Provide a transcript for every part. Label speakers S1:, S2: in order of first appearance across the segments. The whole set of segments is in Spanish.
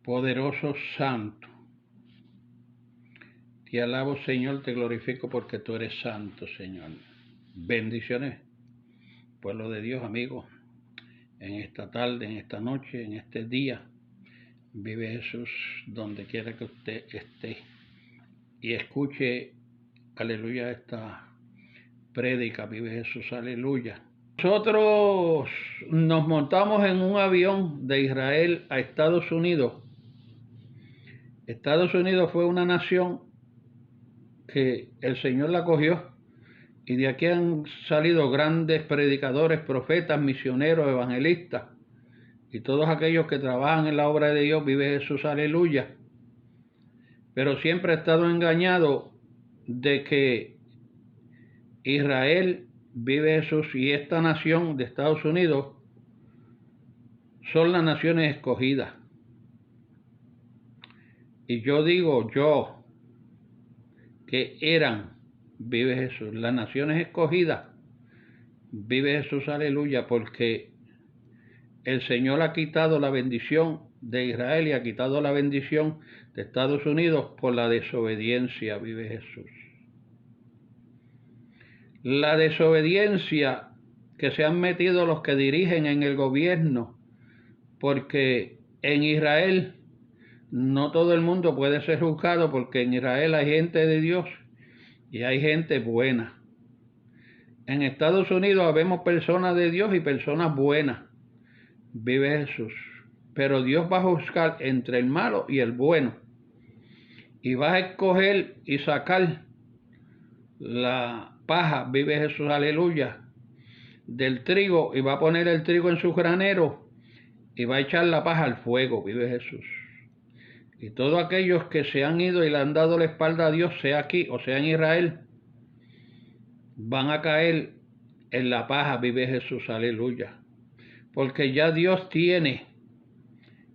S1: Poderoso Santo, te alabo, Señor, te glorifico porque tú eres santo, Señor. Bendiciones, pueblo de Dios, amigos, en esta tarde, en esta noche, en este día. Vive Jesús donde quiera que usted esté y escuche, aleluya, esta prédica. Vive Jesús, aleluya. Nosotros nos montamos en un avión de Israel a Estados Unidos. Estados Unidos fue una nación que el Señor la cogió, y de aquí han salido grandes predicadores, profetas, misioneros, evangelistas, y todos aquellos que trabajan en la obra de Dios. Vive Jesús, aleluya. Pero siempre ha estado engañado de que Israel, vive Jesús, y esta nación de Estados Unidos son las naciones escogidas. Y yo digo que eran, vive Jesús, las naciones escogidas. Vive Jesús, aleluya, porque el Señor ha quitado la bendición de Israel y ha quitado la bendición de Estados Unidos por la desobediencia. Vive Jesús. La desobediencia que se han metido los que dirigen en el gobierno, porque en Israel no todo el mundo puede ser juzgado, porque en Israel hay gente de Dios y hay gente buena. En Estados Unidos vemos personas de Dios y personas buenas. Vive Jesús. Pero Dios va a juzgar entre el malo y el bueno. Y va a escoger y sacar la paja, vive Jesús, aleluya, del trigo, y va a poner el trigo en su granero y va a echar la paja al fuego. Vive Jesús. Y todos aquellos que se han ido y le han dado la espalda a Dios, sea aquí o sea en Israel, van a caer en la paja. Vive Jesús, aleluya. Porque ya Dios tiene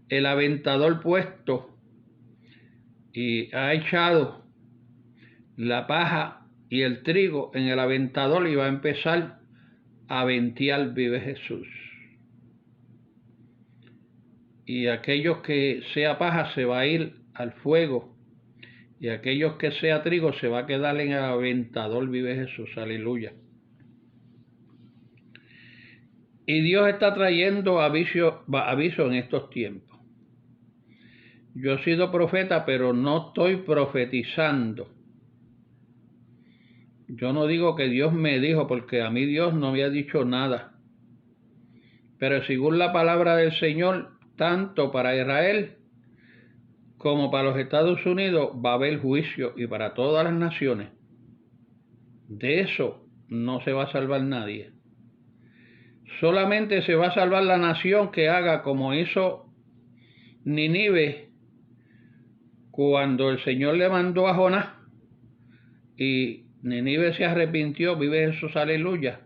S1: el aventador puesto y ha echado la paja y el trigo en el aventador y va a empezar a ventear. Vive Jesús. Y aquellos que sea paja se va a ir al fuego, y aquellos que sea trigo se va a quedar en el aventador. Vive Jesús, aleluya. Y Dios está trayendo aviso en estos tiempos. Yo he sido profeta, pero no estoy profetizando. Yo no digo que Dios me dijo, porque a mí Dios no me ha dicho nada. Pero según la palabra del Señor, tanto para Israel como para los Estados Unidos va a haber juicio, y para todas las naciones. De eso no se va a salvar nadie. Solamente se va a salvar la nación que haga como hizo Nínive cuando el Señor le mandó a Jonás y Nínive se arrepintió. Vive Jesús, aleluya.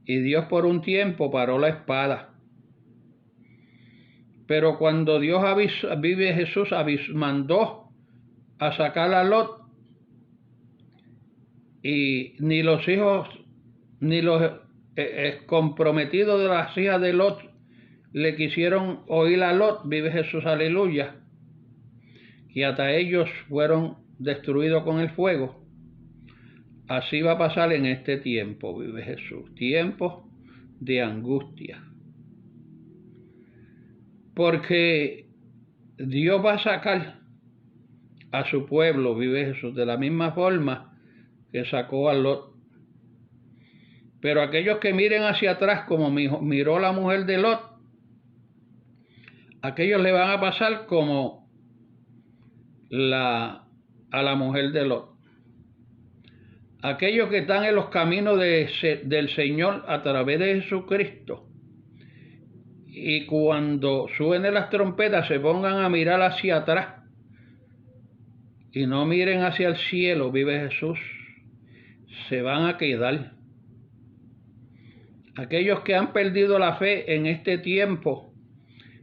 S1: Y Dios por un tiempo paró la espada. Pero cuando Dios vive Jesús, mandó a sacar a Lot, y ni los hijos ni los comprometidos de las hijas de Lot le quisieron oír a Lot. Vive Jesús, aleluya. Y hasta ellos fueron destruidos con el fuego. Así va a pasar en este tiempo. Vive Jesús. Tiempos de angustia. Porque Dios va a sacar a su pueblo, vive Jesús, de la misma forma que sacó a Lot. Pero aquellos que miren hacia atrás como miró la mujer de Lot, aquellos le van a pasar como a la mujer de Lot. Aquellos que están en los caminos del Señor a través de Jesucristo, y cuando suenen las trompetas se pongan a mirar hacia atrás y no miren hacia el cielo, vive Jesús, se van a quedar. Aquellos que han perdido la fe en este tiempo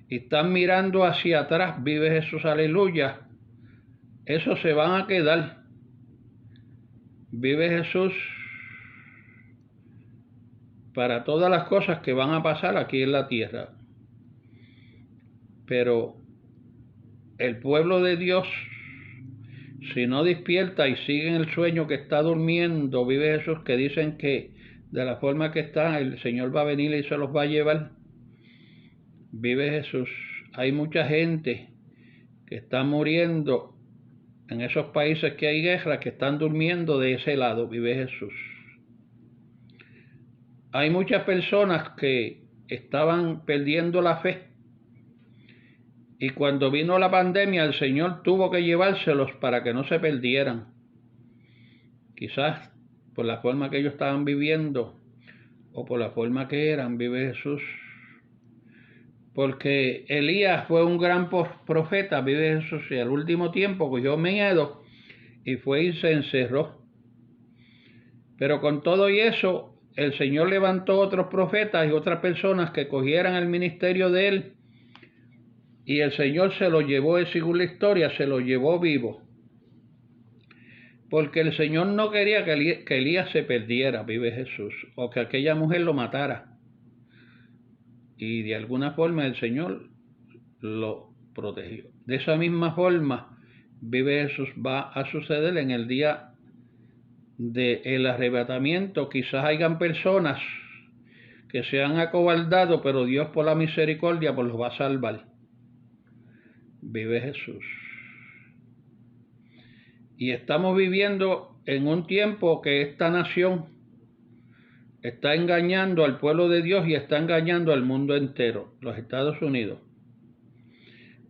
S1: y están mirando hacia atrás, vive Jesús, aleluya, esos se van a quedar. Vive Jesús, para todas las cosas que van a pasar aquí en la tierra. Pero el pueblo de Dios, si no despierta y sigue en el sueño que está durmiendo, vive Jesús, que dicen que de la forma que está, el Señor va a venir y se los va a llevar. Vive Jesús. Hay mucha gente que está muriendo en esos países que hay guerra, que están durmiendo de ese lado, vive Jesús. Hay muchas personas que estaban perdiendo la fe y cuando vino la pandemia el Señor tuvo que llevárselos para que no se perdieran. Quizás por la forma que ellos estaban viviendo o por la forma que eran, vive Jesús. Porque Elías fue un gran profeta, vive Jesús, y al último tiempo cogió miedo y fue y se encerró. Pero con todo y eso, el Señor levantó otros profetas y otras personas que cogieran el ministerio de él, y el Señor se lo llevó, según la historia, se lo llevó vivo. Porque el Señor no quería que Elías se perdiera, vive Jesús, o que aquella mujer lo matara. Y de alguna forma el Señor lo protegió. De esa misma forma, vive Jesús, va a suceder en el día del arrebatamiento. Quizás hayan personas que se han acobardado, pero Dios por la misericordia pues los va a salvar. Vive Jesús. Y estamos viviendo en un tiempo que esta nación está engañando al pueblo de Dios y está engañando al mundo entero, los Estados Unidos.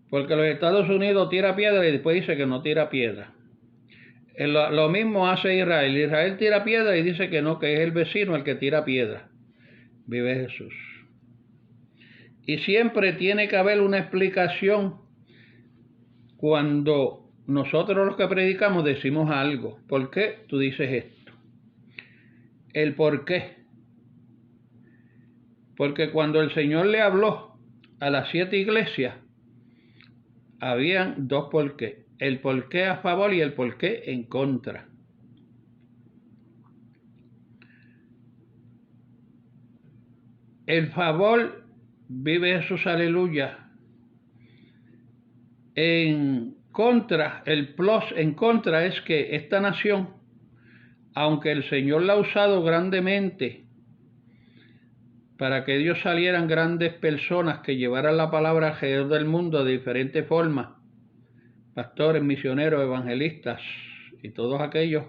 S1: Porque los Estados Unidos tira piedra y después dice que no tira piedra. Lo mismo hace Israel. Israel tira piedra y dice que no, que es el vecino el que tira piedra. Vive Jesús. Y siempre tiene que haber una explicación cuando nosotros los que predicamos decimos algo. ¿Por qué tú dices esto? El por qué. Porque cuando el Señor le habló a las 7 iglesias, habían dos por qué. El por qué a favor y el por qué en contra. El favor, vive Jesús, aleluya. En contra, el plus en contra es que esta nación, aunque el Señor la ha usado grandemente para que Dios salieran grandes personas que llevaran la palabra alrededor del mundo de diferentes formas, pastores, misioneros, evangelistas y todos aquellos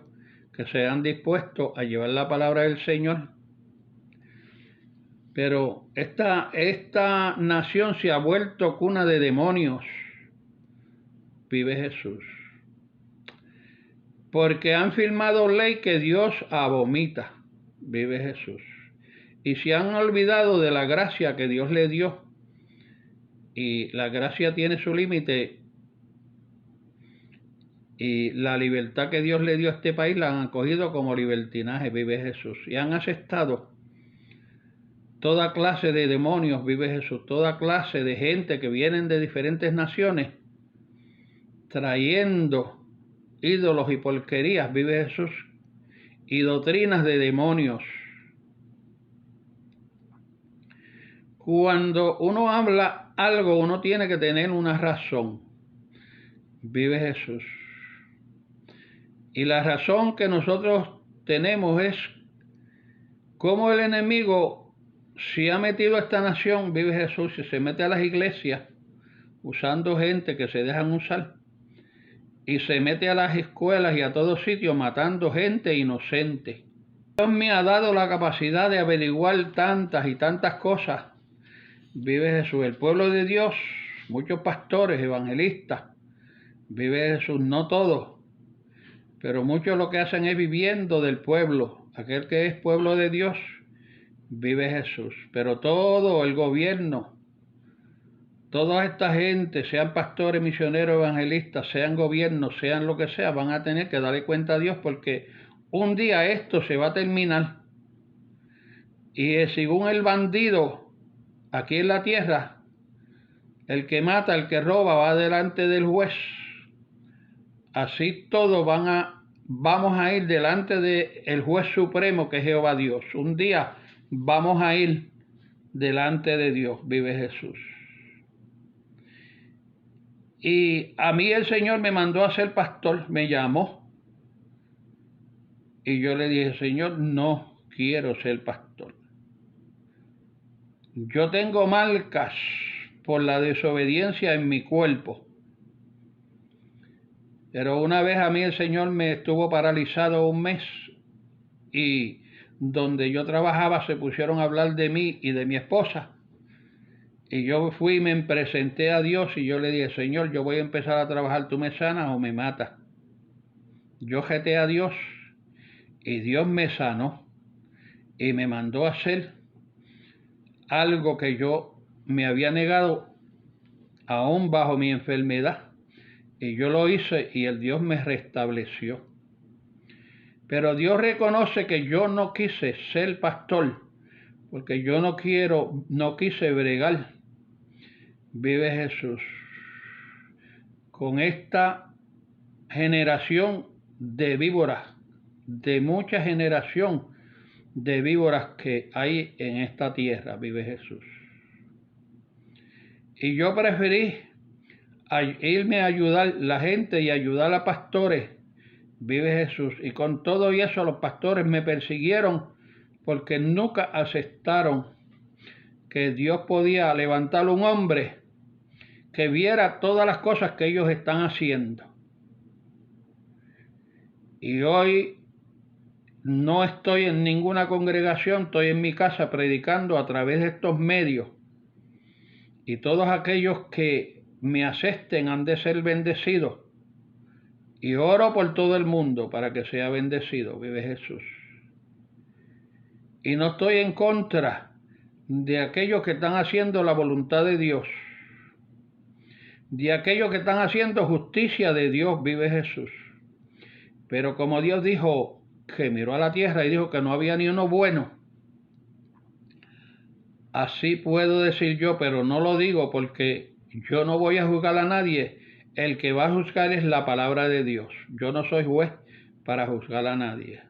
S1: que se han dispuesto a llevar la palabra del Señor. Pero esta nación se ha vuelto cuna de demonios, vive Jesús. Porque han firmado ley que Dios abomita, vive Jesús. Y se han olvidado de la gracia que Dios le dio. Y la gracia tiene su límite. Y la libertad que Dios le dio a este país la han acogido como libertinaje, vive Jesús. Y han aceptado toda clase de demonios, vive Jesús. Toda clase de gente que vienen de diferentes naciones trayendo ídolos y porquerías, vive Jesús. Y doctrinas de demonios. Cuando uno habla algo, uno tiene que tener una razón. Vive Jesús. Y la razón que nosotros tenemos es cómo el enemigo se ha metido a esta nación, vive Jesús, y se mete a las iglesias usando gente que se dejan usar. Y se mete a las escuelas y a todos sitios matando gente inocente. Dios me ha dado la capacidad de averiguar tantas y tantas cosas. Vive Jesús. El pueblo de Dios, muchos pastores, evangelistas, vive Jesús, no todos, pero muchos lo que hacen es viviendo del pueblo. Aquel que es pueblo de Dios, vive Jesús. Pero todo el gobierno, toda esta gente, sean pastores, misioneros, evangelistas, sean gobiernos, sean lo que sea, van a tener que darle cuenta a Dios porque un día esto se va a terminar. Y según el bandido aquí en la tierra, el que mata, el que roba, va delante del juez. Así todos vamos a ir delante del juez supremo que es Jehová Dios. Un día vamos a ir delante de Dios, vive Jesús. Y a mí el Señor me mandó a ser pastor, me llamó. Y yo le dije, Señor, no quiero ser pastor. Yo tengo marcas por la desobediencia en mi cuerpo. Pero una vez a mí el Señor me estuvo paralizado un mes y donde yo trabajaba se pusieron a hablar de mí y de mi esposa. Y yo fui y me presenté a Dios y yo le dije, Señor, yo voy a empezar a trabajar, tú me sanas o me matas. Yo jeté a Dios y Dios me sanó y me mandó a hacer algo que yo me había negado aún bajo mi enfermedad. Y yo lo hice y el Dios me restableció. Pero Dios reconoce que yo no quise ser pastor, porque yo no quise bregar, vive Jesús, con esta generación de víboras, de mucha generación de víboras que hay en esta tierra, vive Jesús. Y yo preferí irme a ayudar a la gente y ayudar a pastores, vive Jesús. Y con todo y eso los pastores me persiguieron porque nunca aceptaron que Dios podía levantar un hombre que viera todas las cosas que ellos están haciendo. Y hoy no estoy en ninguna congregación, estoy en mi casa predicando a través de estos medios. Y todos aquellos que me acepten han de ser bendecidos. Y oro por todo el mundo para que sea bendecido, vive Jesús. Y no estoy en contra de aquellos que están haciendo la voluntad de Dios, de aquellos que están haciendo justicia de Dios, vive Jesús. Pero como Dios dijo, que miró a la tierra y dijo que no había ni uno bueno, así puedo decir yo, pero no lo digo porque yo no voy a juzgar a nadie. El que va a juzgar es la palabra de Dios. Yo no soy juez para juzgar a nadie.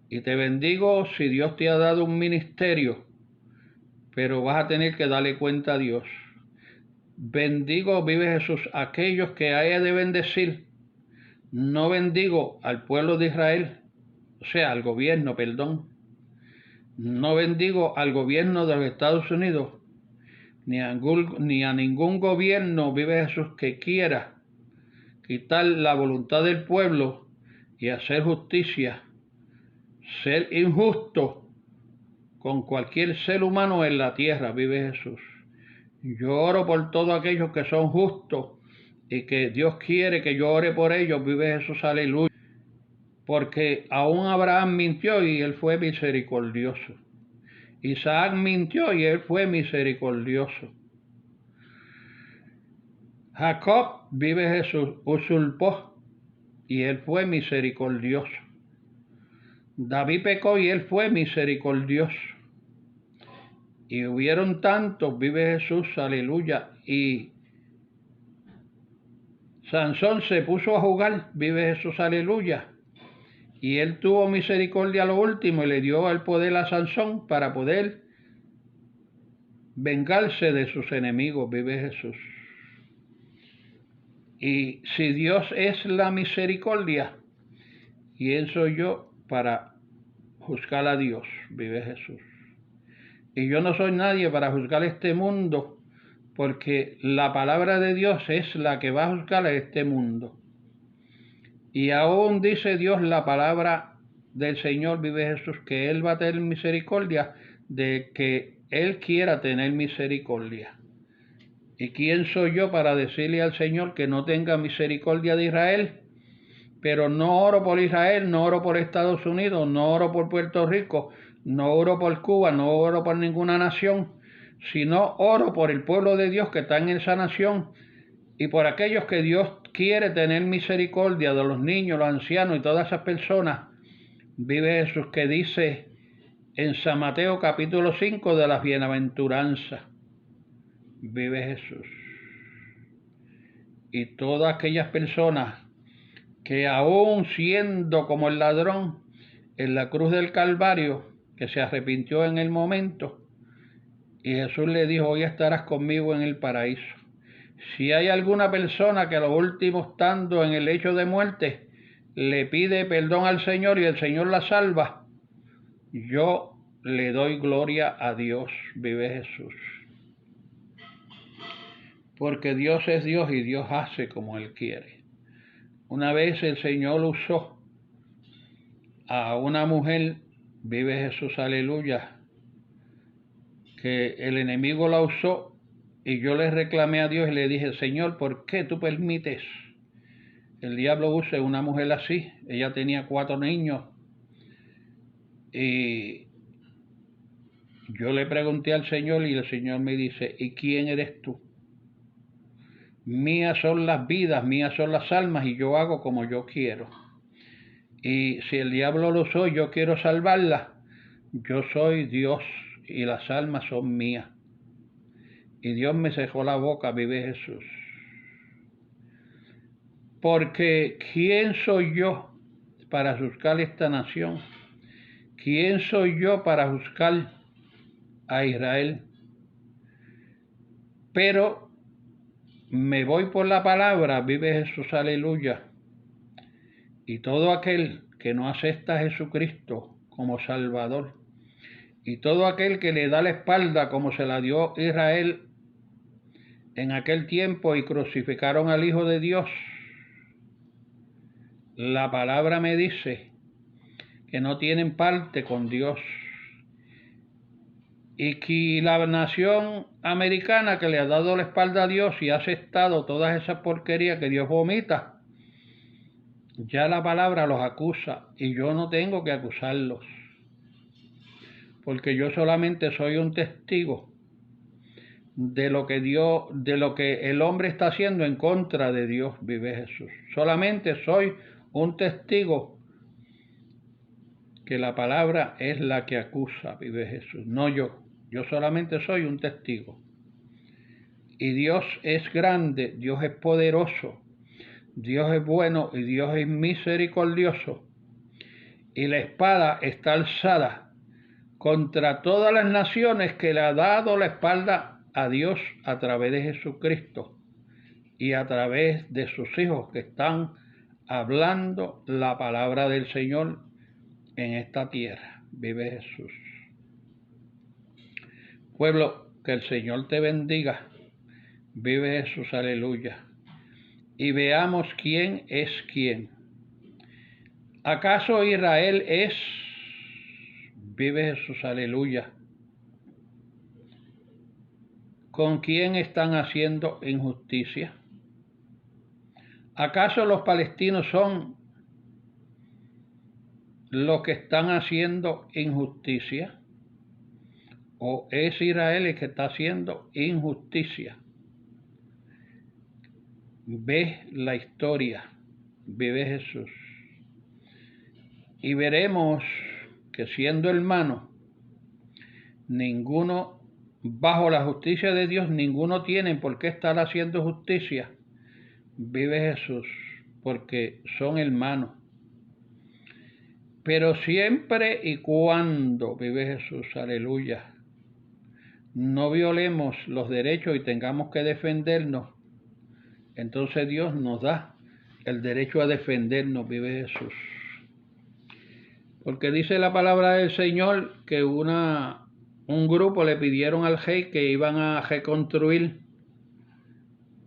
S1: Y te bendigo si Dios te ha dado un ministerio, pero vas a tener que darle cuenta a Dios. Bendigo, vive Jesús, a aquellos que haya de bendecir. No bendigo al pueblo de Israel, o sea, al gobierno, perdón. No bendigo al gobierno de los Estados Unidos, ni a ningún gobierno, vive Jesús, que quiera quitar la voluntad del pueblo y hacer justicia, ser injusto con cualquier ser humano en la tierra, vive Jesús. Yo oro por todos aquellos que son justos y que Dios quiere que yo ore por ellos, vive Jesús, aleluya. Porque aún Abraham mintió y él fue misericordioso. Isaac mintió y él fue misericordioso. Jacob, vive Jesús, usurpó y él fue misericordioso. David pecó y él fue misericordioso. Y hubieron tantos, vive Jesús, aleluya. Y Sansón se puso a jugar, vive Jesús, aleluya. Y él tuvo misericordia a lo último y le dio el poder a Sansón para poder vengarse de sus enemigos, vive Jesús. Y si Dios es la misericordia, ¿quién soy yo para juzgar a Dios? Vive Jesús. Y yo no soy nadie para juzgar este mundo, porque la palabra de Dios es la que va a juzgar a este mundo. Y aún dice Dios, la palabra del Señor, vive Jesús, que Él va a tener misericordia de que Él quiera tener misericordia. ¿Y quién soy yo para decirle al Señor que no tenga misericordia de Israel? Pero no oro por Israel, no oro por Estados Unidos, no oro por Puerto Rico, no oro por Cuba, no oro por ninguna nación, sino oro por el pueblo de Dios que está en esa nación y por aquellos que Dios quiere tener misericordia, de los niños, los ancianos y todas esas personas. Vive Jesús, que dice en San Mateo capítulo 5 de las bienaventuranzas. Vive Jesús. Y todas aquellas personas que aún siendo como el ladrón en la cruz del Calvario, que se arrepintió en el momento, y Jesús le dijo, hoy estarás conmigo en el paraíso. Si hay alguna persona que a lo último, estando en el lecho de muerte, le pide perdón al Señor y el Señor la salva, yo le doy gloria a Dios, vive Jesús. Porque Dios es Dios y Dios hace como Él quiere. Una vez el Señor usó a una mujer, vive Jesús, aleluya, que el enemigo la usó, y yo le reclamé a Dios y le dije: Señor, ¿por qué tú permites el diablo use una mujer así? Ella tenía 4 niños, y yo le pregunté al Señor y el Señor me dice: ¿y quién eres tú? Mías son las vidas, mías son las almas, y yo hago como yo quiero. Y si el diablo lo usó, yo quiero salvarla. Yo soy Dios y las almas son mías. Y Dios me cerró la boca, vive Jesús. Porque ¿quién soy yo para juzgar esta nación? ¿Quién soy yo para juzgar a Israel? Pero me voy por la palabra, vive Jesús, aleluya. Y todo aquel que no acepta a Jesucristo como Salvador, y todo aquel que le da la espalda como se la dio Israel en aquel tiempo y crucificaron al Hijo de Dios, la palabra me dice que no tienen parte con Dios. Y que la nación americana que le ha dado la espalda a Dios y ha aceptado todas esas porquerías que Dios vomita, ya la palabra los acusa, y yo no tengo que acusarlos, porque yo solamente soy un testigo de lo que el hombre está haciendo en contra de Dios, vive Jesús. Solamente soy un testigo que la palabra es la que acusa, vive Jesús, no yo. Yo solamente soy un testigo. Y Dios es grande, Dios es poderoso, Dios es bueno y Dios es misericordioso. Y la espada está alzada contra todas las naciones que le ha dado la espalda a Dios a través de Jesucristo y a través de sus hijos que están hablando la palabra del Señor en esta tierra. Vive Jesús. Pueblo, que el Señor te bendiga. Vive Jesús, aleluya. Y veamos quién es quién. ¿Acaso Israel es? Vive Jesús, aleluya. ¿Con quién están haciendo injusticia? ¿Acaso los palestinos son los que están haciendo injusticia? ¿O es Israel el que está haciendo injusticia? Ve la historia, vive Jesús. Y veremos que siendo hermanos, ninguno, bajo la justicia de Dios, ninguno tiene por qué estar haciendo justicia. Vive Jesús, porque son hermanos. Pero siempre y cuando, vive Jesús, aleluya, no violemos los derechos y tengamos que defendernos, entonces Dios nos da el derecho a defendernos, vive Jesús. Porque dice la palabra del Señor que un grupo le pidieron al rey que iban a reconstruir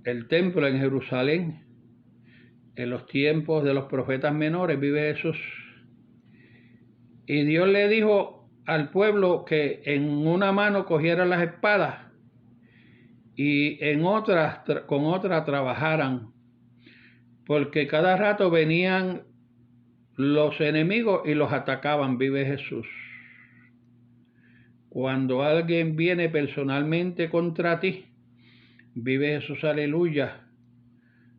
S1: el templo en Jerusalén en los tiempos de los profetas menores, vive Jesús. Y Dios le dijo al pueblo que en una mano cogieran las espadas y con otra trabajaran, porque cada rato venían los enemigos y los atacaban, vive Jesús. Cuando alguien viene personalmente contra ti, vive Jesús, aleluya,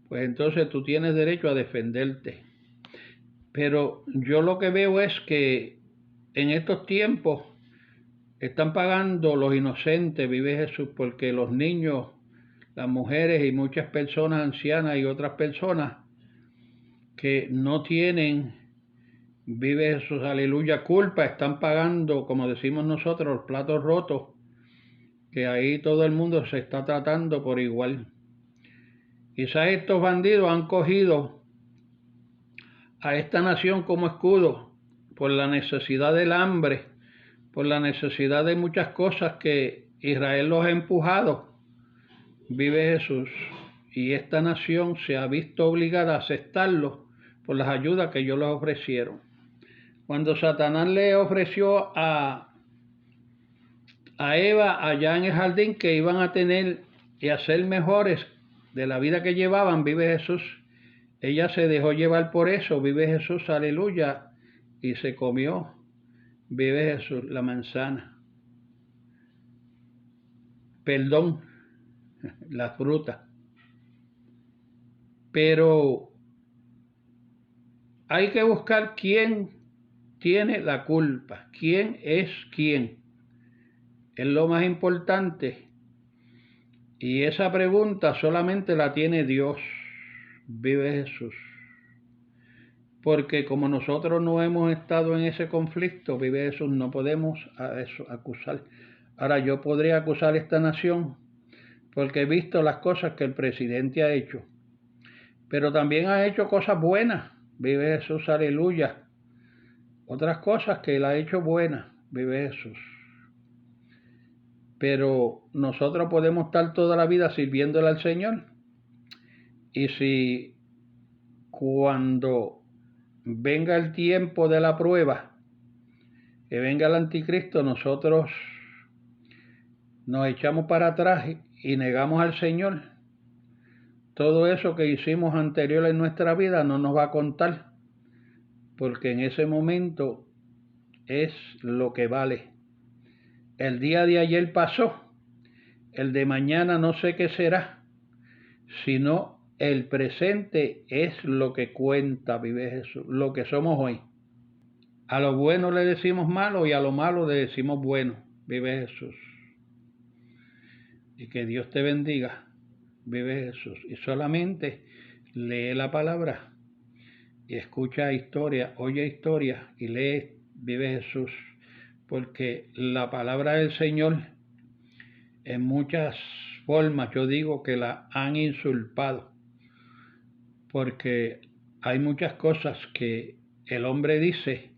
S1: pues entonces tú tienes derecho a defenderte. Pero yo lo que veo es que en estos tiempos están pagando los inocentes, vive Jesús, porque los niños, las mujeres y muchas personas ancianas y otras personas que no tienen, vive Jesús, aleluya, culpa, están pagando, como decimos nosotros, los platos rotos, que ahí todo el mundo se está tratando por igual. Quizás estos bandidos han cogido a esta nación como escudo por la necesidad del hambre, por la necesidad de muchas cosas que Israel los ha empujado. Vive Jesús. Y esta nación se ha visto obligada a aceptarlo por las ayudas que ellos les ofrecieron. Cuando Satanás le ofreció a Eva allá en el jardín que iban a tener y a ser mejores de la vida que llevaban, vive Jesús. Ella se dejó llevar por eso, vive Jesús, aleluya, y se comió, vive Jesús, la manzana. Perdón, la fruta. Pero hay que buscar quién tiene la culpa, quién es quién. Es lo más importante. Y esa pregunta solamente la tiene Dios, vive Jesús. Porque como nosotros no hemos estado en ese conflicto, vive Jesús, no podemos acusar. Ahora yo podría acusar a esta nación porque he visto las cosas que el presidente ha hecho. Pero también ha hecho cosas buenas, vive Jesús, aleluya. Otras cosas que él ha hecho buenas, vive Jesús. Pero nosotros podemos estar toda la vida sirviéndole al Señor. Y si cuando venga el tiempo de la prueba, que venga el anticristo, nosotros nos echamos para atrás y negamos al Señor, todo eso que hicimos anterior en nuestra vida no nos va a contar, porque en ese momento es lo que vale. El día de ayer pasó, el de mañana no sé qué será, sino el presente es lo que cuenta, vive Jesús, lo que somos hoy. A lo bueno le decimos malo y a lo malo le decimos bueno, vive Jesús. Y que Dios te bendiga, vive Jesús. Y solamente lee la palabra y escucha historia, oye historia y lee, vive Jesús. Porque la palabra del Señor en muchas formas yo digo que la han insulpado. Porque hay muchas cosas que el hombre dice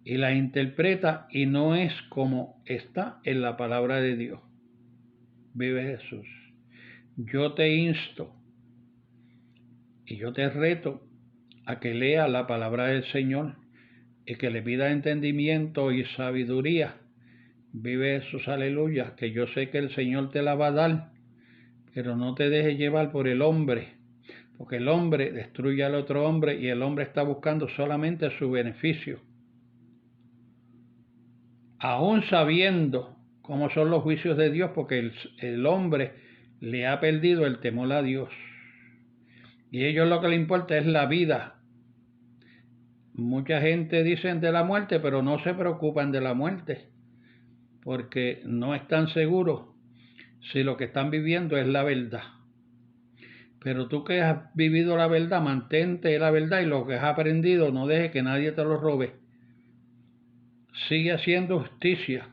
S1: y las interpreta y no es como está en la palabra de Dios. Vive Jesús. Yo te insto y yo te reto a que leas la palabra del Señor y que le pidas entendimiento y sabiduría. Vive Jesús, aleluya, que yo sé que el Señor te la va a dar, pero no te dejes llevar por el hombre, porque el hombre destruye al otro hombre y el hombre está buscando solamente su beneficio. Aún sabiendo cómo son los juicios de Dios, porque el hombre le ha perdido el temor a Dios. Y a ellos lo que les importa es la vida. Mucha gente dice de la muerte, pero no se preocupan de la muerte, porque no están seguros si lo que están viviendo es la verdad. Pero tú que has vivido la verdad, mantente la verdad y lo que has aprendido, no dejes que nadie te lo robe. Sigue haciendo justicia.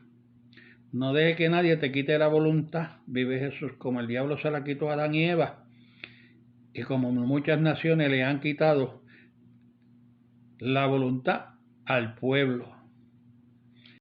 S1: No dejes que nadie te quite la voluntad. Vive Jesús, como el diablo se la quitó a Adán y Eva. Y como muchas naciones le han quitado la voluntad al pueblo.